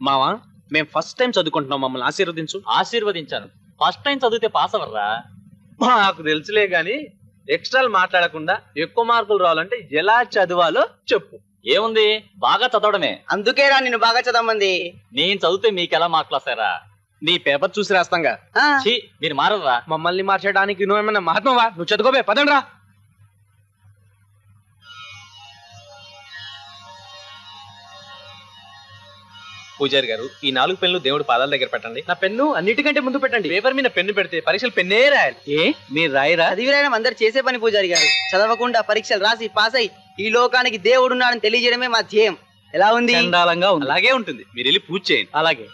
మావా మేము first time చదువుకుంటున్నాం, మమ్మల్ని ఆశీర్వదించు. ఆశీర్వదించాను. ఫస్ట్ టైం చదివితే పాస్ అవర్రా? మాకు తెలుసులే గాని ఎక్స్ట్రాలు మాట్లాడకుండా ఎక్కువ మార్కులు రావాలంటే ఎలా చదవాలో చెప్పు. ఏముంది, బాగా చదవడమే. అందుకేరా నిన్ను బాగా చదవమంది. నేను చదివితే మీకెలా మార్కులు వస్తారా? నీ పేపర్ చూసి రాస్తాంగా. ఛీ, మీరు మారరా? మమ్మల్ని మార్చడానికి నువ్వేమన్నా మహాత్మవా? నువ్వు చదువుకోబే, పదండ్రా. పూజారి గారు, ఈ 4 పెన్నులు దేవుడి పాదాల దగ్గర పెట్టండి. నా పెన్ను అన్నిటికంటే ముందు పెట్టండి. పేపర్ మీద పెన్ను పెడితే పరీక్షలు పెన్నే రాయాలి. ఏ మీరు రాయరా? చదివి రాయడం అందరు చేసే పని పూజారి గారు. చదవకుండా పరీక్షలు రాసి పాస్ అయి ఈ లోకానికి దేవుడున్నాడని తెలియజేయడమే మా ధ్యేయం. ఎలా ఉంది? చండాలంగా ఉంది. అలాగే ఉంటుంది, మీరు వెళ్ళి పూజ చేయండి. అలాగే.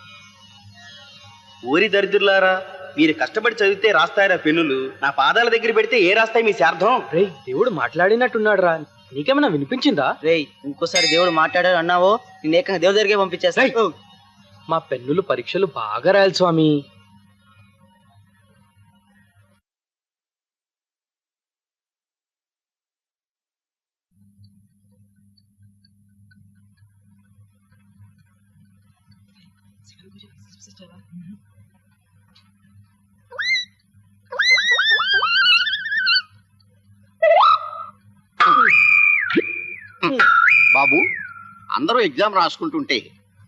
ఊరి దరిద్రులారా, మీరు కష్టపడి చదివితే రాస్తాయరా పెన్నులు, నా పాదాల దగ్గర పెడితే ఏ రాస్తాయి మీ శార్థం? రేయ్, దేవుడు మాట్లాడినట్టున్నాడు రా, నీకేమన్నా వినిపించిందా? రేయ్, ఇంకోసారి దేవుడు మాట్లాడారు అన్నావో నేను ఏకంగా దేవుడి దగ్గరికి పంపించేస్తా. మా పెన్నులు పరీక్షలు బాగా రాయాలి స్వామి. బాబు, అందరూ ఎగ్జామ్ రాసుకుంటుంటే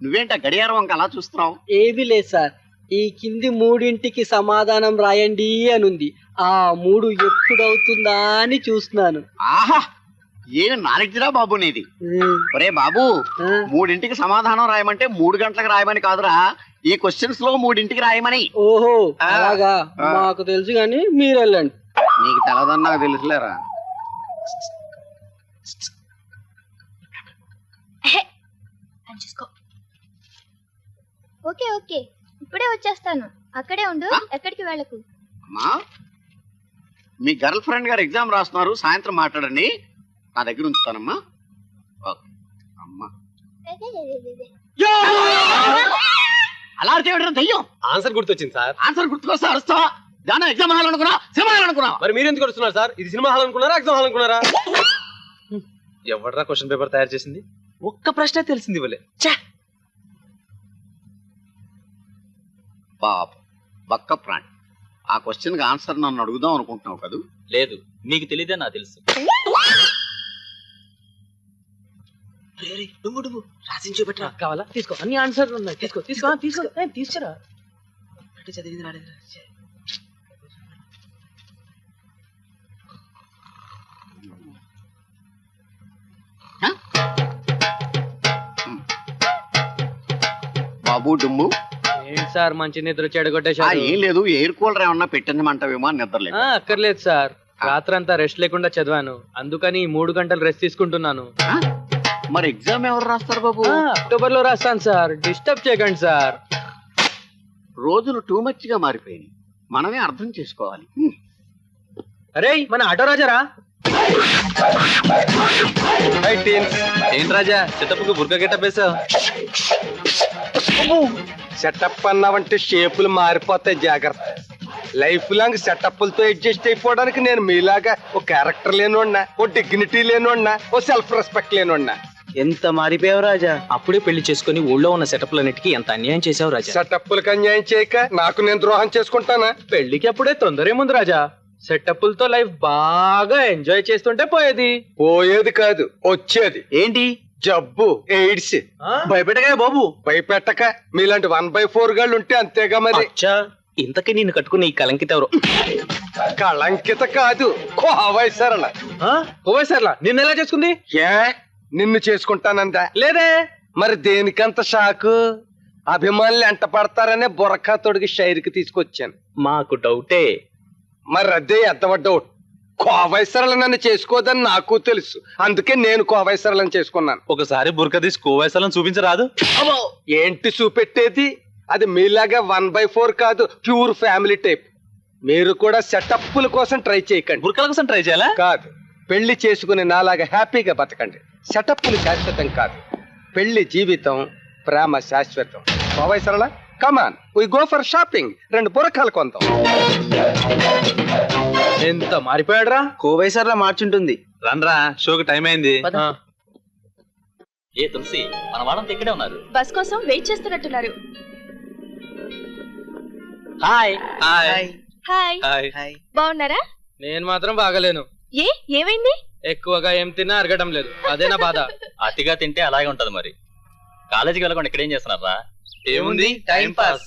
నువ్వేంట గడియారం వంక అలా చూస్తున్నావు? ఏమీ లేదు సార్, ఈ కింది 3ంటికి సమాధానం రాయండి అనుంది. ఆ 3 ఎప్పుడవుతుందా అని చూస్తున్నాను. ఆహా, ఏం నాలెడ్జిరా బాబు నీది. ఒరే బాబు, 3ంటికి సమాధానం రాయమంటే 3 గంటలకు రాయమని కాదురా, ఈ క్వశ్చన్స్ లో 3ంటికి రాయమని. ఓహో అలాగా, మాకు తెలుసు గాని మీరు వెళ్ళండి. నీకు తెలదని నాకు తెలుసులేరా. ఓకే ఓకే, ఇప్పుడే వచ్చేస్తాను. అక్కడే ఉండు, ఎక్కడికి వెళ్ళకు. అమ్మా, మీ గర్ల్ ఫ్రెండ్ గారు ఎగ్జామ్ రాస్తున్నారు, సాయంత్రం మాట్లాడండి, నా దగ్గర ఉంచుతానమ్మా. అమ్మా అలా అరిచేయడం దయ్యం. ఆన్సర్ గుర్తొచ్చింది సార్. ఆన్సర్ గుర్తుకొస్తా అరుస్తావా? దాని ఎగ్జామ్ హాల్ అనుకున్నా, సినిమా హాల్ అనుకున్నా. మరి మీరు ఎందుకు వస్తున్నారు సార్? ఇది సినిమా హాల్ అనుకున్నారా, ఎగ్జామ్ హాల్ అనుకున్నారా? ఎవడ్రా క్వశ్చన్ పేపర్ తయారు చేసింది? ఒక్క ప్రశ్న తెలిసింది ఇవ్వలే. పాప బక్క ప్రాణి, ఆ క్వశ్చన్ కి ఆన్సర్ నన్ను అడుగుదాం అనుకుంటున్నావు కదా? లేదు, మీకు తెలియదే నాకు తెలుసు. రాసించి పెట్టరా. కావాలా? తీసుకో, అన్ని ఆన్సర్లు ఉన్నాయి. తీసుకో తీసుకో తీసుకో తీసుకురా. చదివింది రాలేదు. బాబు డుమ్ము, ఏంటి సార్ మంచి నిద్ర చెడగొట్టేశారు? ఏం లేదు, ఎయిర్ కూలర్ ఏమన్నా పెట్టించమంటావేమో అని నిద్రలేదు. అక్కర్లేదు సార్, రాత్రంతా రెస్ట్ లేకుండా చదివాను, అందుకని 3 గంటలు రెస్ట్ తీసుకుంటున్నాను. మరి ఎగ్జామ్ ఎవరు రాస్తారు బాబు? అక్టోబర్ లో రాస్తాను సార్, డిస్టర్బ్ చేయకండి సార్. రోజులు టూ మచ్ గా మారిపోయినాయి, మనమే అర్థం చేసుకోవాలి. అరే మన ఆటో రాజారా? ఏంటి రాజా, సెటప్ కు బుర్కా గెటప్ వేసావు? సెటప్ అన్నావంటే షేపులు మారిపోతాయి, జాగ్రత్త. లైఫ్ లాంగ్ సెటప్లతో అడ్జస్ట్ అయిపోవడానికి నేను మీలాగా ఓ క్యారెక్టర్ లేనోడ్నా, ఓ డిగ్నిటీ లేనోడ్నా, ఓ సెల్ఫ్ రెస్పెక్ట్ లేనోడ్నా. ఎంత మారిపోయావు రాజా. అప్పుడే పెళ్లి చేసుకుని ఊళ్ళో ఉన్న సెటప్లన్నిటికీ ఎంత అన్యాయం చేసావు రాజా. సెటప్లకు అన్యాయం చేయక నాకు నేను ద్రోహం చేసుకుంటానా? పెళ్లికి అప్పుడే తొందరేముంది రాజా, సెటప్లతో లైఫ్ బాగా ఎంజాయ్ చేస్తుంటే పోయేది. పోయేది కాదు, వచ్చేది. ఏంటి? జబ్బు, ఎయిడ్స్. భయపెట్టగా బాబు. భయపెట్టక మీలాంటి 1/4 గాళ్ళు ఉంటే అంతేగా మరి. ఇంతకీ నిన్ను కట్టుకుని ఈ కలంకిత ఎవరు? కళంకిత కాదు, కోవై సరళ. కోవై సరళ నిన్ను ఎలా చేసుకుంది? ఏ నిన్ను చేసుకుంటానందా? లేదే. మరి దేనికంత షాకు? అభిమానులు ఎంట పడతారనే బుర్రకా తొడిగి షైర్కి తీసుకొచ్చాను. మాకు డౌటే. మరి అదే ఎద్దవ డౌట్. కోవై సరళ నన్ను చేసుకోదని నాకు తెలుసు, అందుకే నేను కోవై సరళని చేసుకున్నాను. ఒకసారి బుర్క తీసి కోవైసలం చూపించరాదు? ఏంటి చూపెట్టేది? అది మీలాగా 1/4 కాదు, ప్యూర్ ఫ్యామిలీ టైప్. మీరు కూడా సెటప్ల కోసం ట్రై చేయకండి. బుర్కల కోసం ట్రై చేయాలా? కాదు, పెళ్లి చేసుకుని నాలాగా హ్యాపీగా బతకండి. సెటప్లు శాశ్వతం కాదు, పెళ్లి జీవితం, ప్రేమ శాశ్వతం. కోవై సరళ, కమాన్ వి గో ఫర్ షాపింగ్. 2 బుర్రకాలు కొందాం. ఎంత మారిపోయాడురా. కోవైసర్లా మార్చుంటుంది. రండ్రా, షోకి టైం అయింది. ఏ తులసి, మన వాళ్ళంతా ఇక్కడే ఉన్నారు. బస్ కోసం వెయిట్ చేస్తున్నట్టున్నారు. హాయ్. Hi hi hi. బాగున్నారా? నేను మాత్రం బాగలేను. ఏమైంది? ఎక్కువగా ఏం తిన్నా అరగడం లేదు, అదే నా బాధ. అతిగా తింటే అలాగే ఉంటది మరి. కాలేజీకి వెళ్ళకుండా ఇక్కడేం చేస్తున్నారా? ఏముంది, టైం పాస్.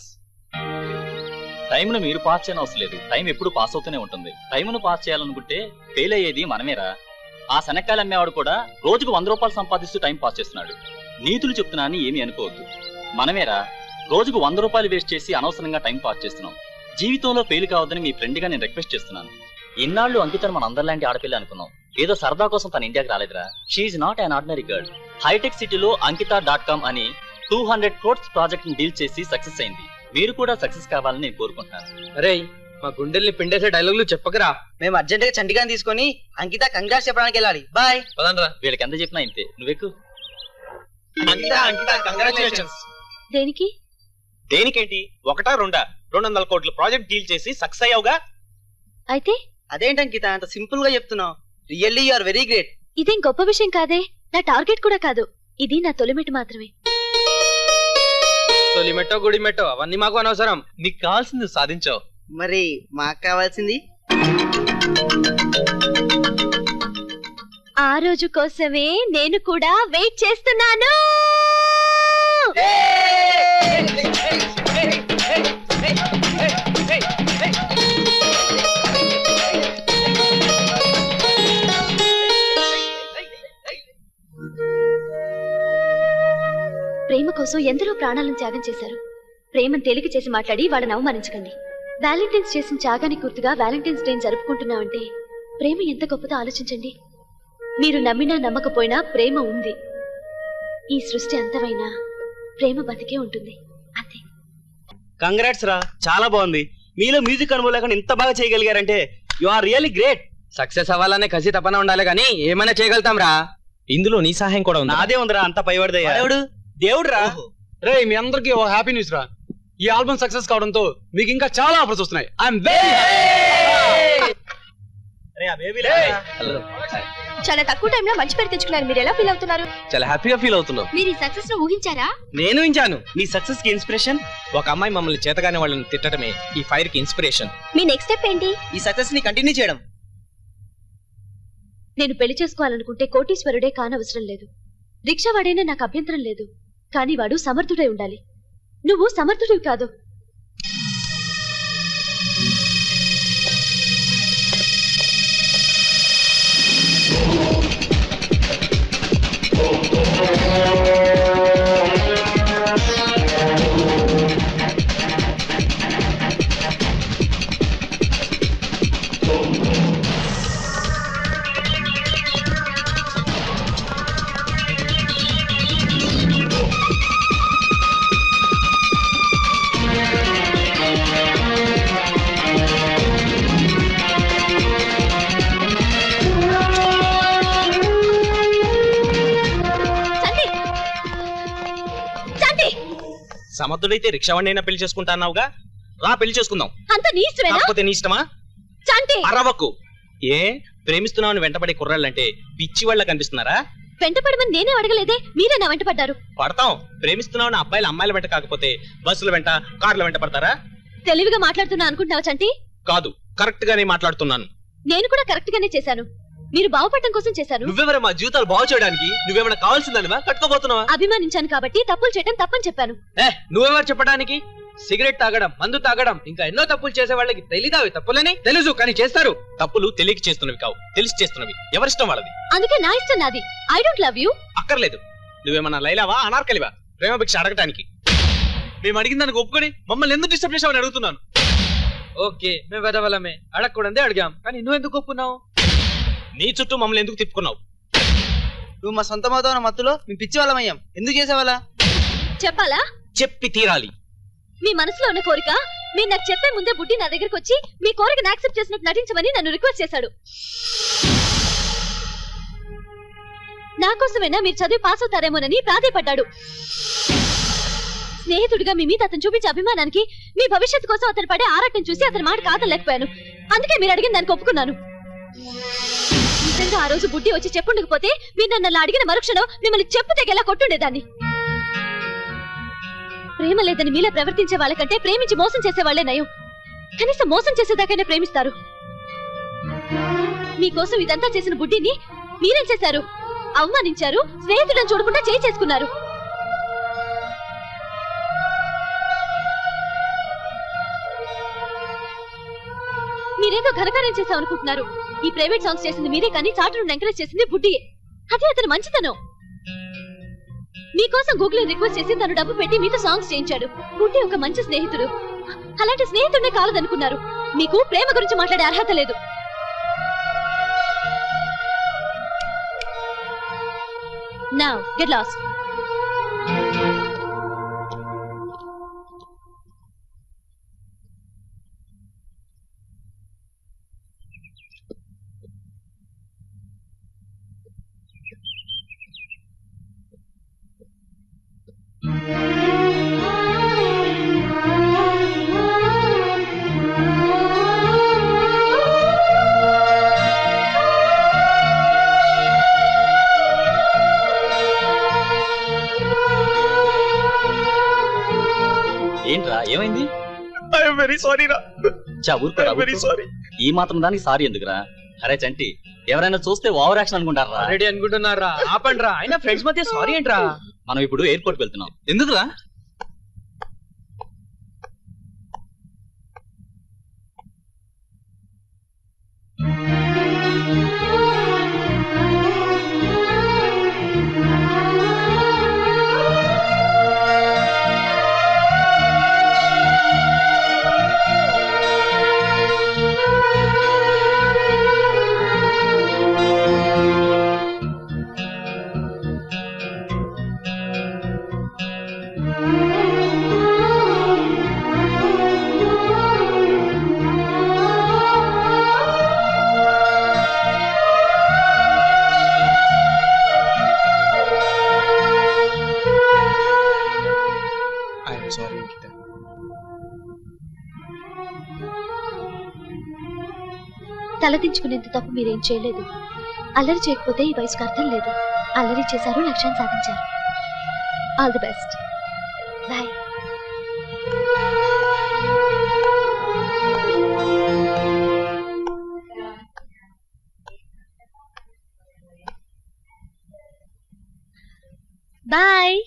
టైంను మీరు పాస్ చేయని అవసరం లేదు, టైం ఎప్పుడు పాస్ అవుతూనే ఉంటుంది. టైంను పాస్ చేయాలనుకుంటే ఫెయిల్ అయ్యేది మనమేరా. ఆ శనక్కాయలు అమ్మేవాడు కూడా రోజుకు 100 రూపాయలు సంపాదిస్తూ టైం పాస్ చేస్తున్నాడు. నీతులు చెప్తున్నా అని ఏమీ అనుకోవద్దు. మనమేరా రోజుకు 100 రూపాయలు వేస్ట్ చేసి అనవసరంగా టైం పాస్ చేస్తున్నాం. జీవితంలో ఫెయిల్ కావద్దని మీ ఫ్రెండ్ గా నేను రిక్వెస్ట్ చేస్తున్నాను. ఇన్నాళ్ళు అంకితను మన అందరిలాంటి ఆడపిల్ల అనుకున్నాం. ఏదో సరదా కోసం తన ఇండియాకి రాలేదురా. She's not an ordinary girl. High tech సిటీలో అంకిత.com అని 200 crores ప్రాజెక్ట్ ని డీల్ చేసి సక్సెస్ అయింది. మీరు కూడా సక్సెస్ కావాలని నేను కోరుకుంటున్నాను. అరే, మా గుండెల్ని పిండేసే డైలాగులు చెప్పకరా. మేము అర్జెంట్ గా చంటిగాని తీసుకొని అంకిత కంగ్రాట్స్ చెప్పడానికి వెళ్ళాలి. బాయ్. పదండ్రా. వీళ్ళకి ఎంత చెప్పినా ఇంతే. నువ్వెక్కు. కంగ్రాచులేషన్స్. దేనికి? దేనికేంటి, 1 2 200 కోట్ల ప్రాజెక్ట్ డీల్ చేసి సక్సెస్ అయ్యావుగా. అయితే అదేంటి అంకిత అంత సింపుల్ గా చెప్తున్నావు? Really you are very great. ఇదేం గొప్ప విషయం కాదే. నా టార్గెట్ కూడా కాదు, ఇది నా తొలిమెట్టు మాత్రమే. తొలిమెట్టో గుడిమెట్టో అవన్నీ మాకు అనవసరం. నీకు కావాల్సింది సాధించావు. మరి మాకు కావాల్సింది? ఆ రోజు కోసమే నేను కూడా వెయిట్ చేస్తున్నాను. ప్రేమ కోసం ఎందరో ప్రాణాలను త్యాగం చేశారు. ప్రేమను తేలిక చేసి మాట్లాడి వాళ్ళని అవమానించకండి. వ్యాలంటైన్స్ చేసిన త్యాగానికి గుర్తుగా వ్యాలంటైన్స్ డే జరుపుకుంటున్నామంటే ప్రేమ ఎంత గొప్పదో ఆలోచించండి. మీరు నమ్మినా నమ్మకపోయినా ప్రేమ ఉంది. ఈ సృష్టి అంతమైనా ప్రేమ బతికే ఉంటుంది, అంతే. కంగ్రాట్స్ రా, చాలా బాగుంది. మీలో మ్యూజిక్ అనుభవం లేకుండా ఇంత బాగా చేయగలిగారంటే you are really great. Success అవ్వాలనే కసి తపన ఉండాలి కానీ ఏమైనా చేయగలుగుతాం రా. ఇందులో నీ సహాయం కూడా ఉంది. నాదే ఉందిరా, అంత పైవాడిదయ్యా. దేవుడు రా. రే, మీ అందరికి ఓ హ్యాపీ న్యూస్ రా. ఈ ఆల్బమ్ సక్సెస్ కావడంతో మీకు ఇంకా చాలా ఆఫర్స్ వస్తున్నాయి. ఐఎమ్ వెరీ చాలా తక్కువ టైంలో మంచి పేరు తెచ్చుకున్నారు. మీరు ఎలా ఫీల్ అవుతున్నారు? చాలా హ్యాపీగా ఫీల్ అవుతున్నావు. మీరు ఈ సక్సెస్ ను ఊహించారా? నేను ఇచ్చాను. నీ సక్సెస్ కి ఇన్స్పిరేషన్ ఒక అమ్మాయి మమ్మల్ని చేతగానే వాళ్ళని తిట్టడమే ఈ ఫైర్ కి ఇన్స్పిరేషన్. మీ నెక్స్ట్ స్టెప్ ఏంటి? ఈ సక్సెస్ ని కంటిన్యూ చేయడం. నేను పెళ్లి చేసుకోవాలనుకుంటే కోటీశ్వరుడే కానవసరం లేదు. రిక్షా వాడైనా నాకు అభ్యంతరం లేదు. కానీ వాడు సమర్థుడై ఉండాలి. నువ్వు సమర్థుడివి కాదు. సమర్థుడైతే రిక్షావాడినైనా పెళ్లి చేసుకుంటా అన్నావుగా, రా పెళ్లి చేసుకుందాం. అంత నీ ఇష్టమేనా? కాకపోతే నీ ఇష్టమా? చంటి, అరవకు. ఏ ప్రేమిస్తున్నావు వెంటపడే కుర్రాళ్ళంటే పిచ్చి వాళ్ళ కనిపిస్తున్నారా? వెంటపడమని నేనే అడగలేదే, మీరే నా వెంట పడ్డారు. పడతాం. ప్రేమిస్తున్నావు అబ్బాయిలు అమ్మాయిల వెంట కాకపోతే బస్సుల వెంట కార్ల వెంట పడతారా? తెలివిగా మాట్లాడుతున్నా అనుకుంటున్నావా చంటి? కాదు, కరెక్ట్ గానే మాట్లాడుతున్నాను. నేను కూడా కరెక్ట్ గానే చేశాను. మీరు బాగుపడటం కోసం చేశాను. నువ్వెవరా మా జీవితాలు బాగు చేయడానికి? నువ్వేమైనా కావాల్సిందానివా? కట్టుకోబోతున్నావా? అభిమానించాను కాబట్టి తప్పులు చేయడం తప్పని చెప్పాను. నువ్వెవరు చెప్పడానికి? సిగరెట్ తాగడం, మందు తాగడం, ఇంకా ఎన్నో తప్పులు చేసే వాళ్ళకి తెలీదావి తప్పులని? తెలుసు కానీ చేస్తారు. తప్పులు తెలియక చేస్తున్నవి కావు, తెలిసి చేస్తున్నవి. ఎవరిష్టం వాళ్ళది. అందుకే నా ఇష్టం నాది. I don't love you. అక్కర్లేదు. నువ్వేమన్నా లైలావా, అనార్కలివా ప్రేమ భిక్ష అడగటానికి? మేము అడిగిన దానికి ఒప్పుకొని మమ్మల్ని ఎందుకు డిస్టర్బ్ చేసావని అడుగుతున్నాను. ఓకే, మేము వెదవలమే, అడగకూడదే అడిగాం. కానీ నువ్వెందుకు ఒప్పుకున్నావు? నీ చుట్టూ మమ్మల్ని ఎందుకు తిప్పుకున్నావు? నువ్వు మా సొంత మతం మత్తులో మేము పిచ్చి వాళ్ళమయ్యాం. ఎందుకు చేసేవాళ్ళ? చెప్పాలా? చెప్పి తీరాలి. మీ మనసులో ఉన్న కోరిక మీరు నాకు చెప్పే ముందే బుడ్డి నా దగ్గరకు వచ్చి మీ కోరికను యాక్సెప్ట్ చేసినట్టు నటించమని నన్ను రిక్వెస్ట్ చేశాడు. నా కోసమైనా మీరు చదివి పాస్ అవుతారేమోనని ప్రాధేయపడ్డాడు. స్నేహితుడిగా మీ మీద అతను చూపించే అభిమానానికి, మీ భవిష్యత్తు కోసం అతను పడే ఆరాటం చూసి అతని మాట కాదలేకపోయాను. అందుకే మీరు అడిగిన దానికి ఒప్పుకున్నాను. నిజంగా నిజంగా ఆ రోజు బుడ్డి వచ్చి చెప్పుండకపోతే మీరు నన్ను అలా అడిగిన మరుక్షణం మిమ్మల్ని చెప్పు తెగేలా కొట్టుండేదాన్ని. ప్రేమ లేదని మీలా ప్రవర్తించే వాళ్ళకంటే ప్రేమించి మోసం చేసే వాళ్లే నయం. కనీసం మోసం చేసేదాకైనా ప్రేమిస్తారు. మీకోసం ఇదంతా చేసిన బుడ్డిని మీరేం చేశారు? అవమానించారు, స్నేహితులను చూడకుండా చేసుకున్నారు. మీరేదో ఘనకార్యం చేశామనుకుంటున్నారు. ఈ ప్రైవేట్ సాంగ్స్ చేసింది మీరే కానీ చాటు నుండి ఎంకరేజ్ చేసింది బుడ్డియే. అదే అతను మంచితనం. మీకోసం గూగుల్ రిక్వెస్ట్ చేసి తను డబ్బు పెట్టి మీతో సాంగ్స్ చేయించాడు. బుడ్డి ఒక మంచి స్నేహితుడు. అలాంటి స్నేహితుడినే కాలదనుకున్నారు. మీకు ప్రేమ గురించి మాట్లాడే అర్హత లేదు. Now, get lost. ఏంట్రా ఏమైంది? వెరీ సారీ రా. Very sorry. ఈ మాత్రం దానికి సారీ ఎందుకురా? అరే చంటి, ఎవరైనా చూస్తే ఓవర్ యాక్షన్ అనుకుంటారా? రెడీ అనుకుంటున్నారా? ఆపండ్రా. అయినా ఫ్రెండ్స్ మధ్య సారీ ఏంట్రా? మనం ఇప్పుడు ఎయిర్పోర్ట్ వెళ్తున్నాం. ఎందుకురా? తలదించుకునేంత తప్పు మీరేం చేయలేదు. అల్లరి చేయకపోతే ఈ వయసుకు అర్థం లేదు. అల్లరి చేశారు, లక్ష్యాన్ని సాధించారు. All the best. Bye. Bye.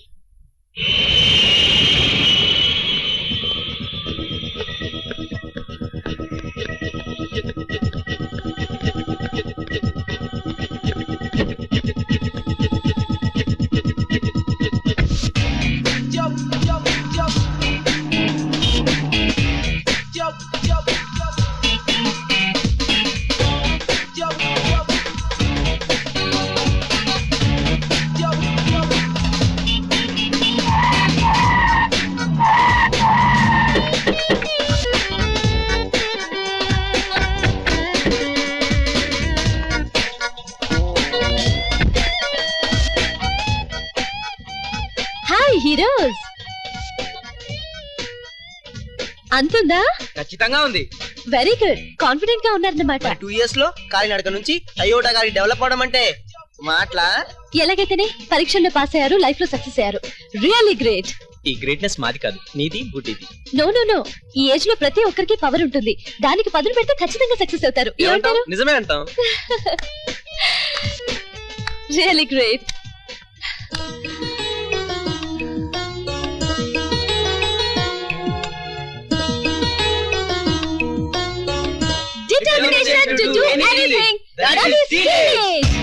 Heroes అంతుందా? ఖచ్చితంగా ఉంది. Very good. కాన్ఫిడెంట్ గా ఉన్నారన్నమాట. 2 years లో కాలినడక నుంచి టయోటా గారి డెవలప్ అవడం అంటే మాటలా? ఎలాగైతేనే పరీక్షల్లో పాస్ అయ్యారు, లైఫ్ లో సక్సెస్ అయ్యారు. Really great. ఈ గ్రేట్నెస్ మాది కాదు, నీది బుడ్డిది. నో నో నో, ఈ ఏజ్ లో ప్రతి ఒక్కరికి పవర్ ఉంటుంది. దానికి పదులు పెడితే ఖచ్చితంగా సక్సెస్ అవుతారు. ఏమంటారు? నిజమే అంటాం. Really great. Determination to do anything that is serious.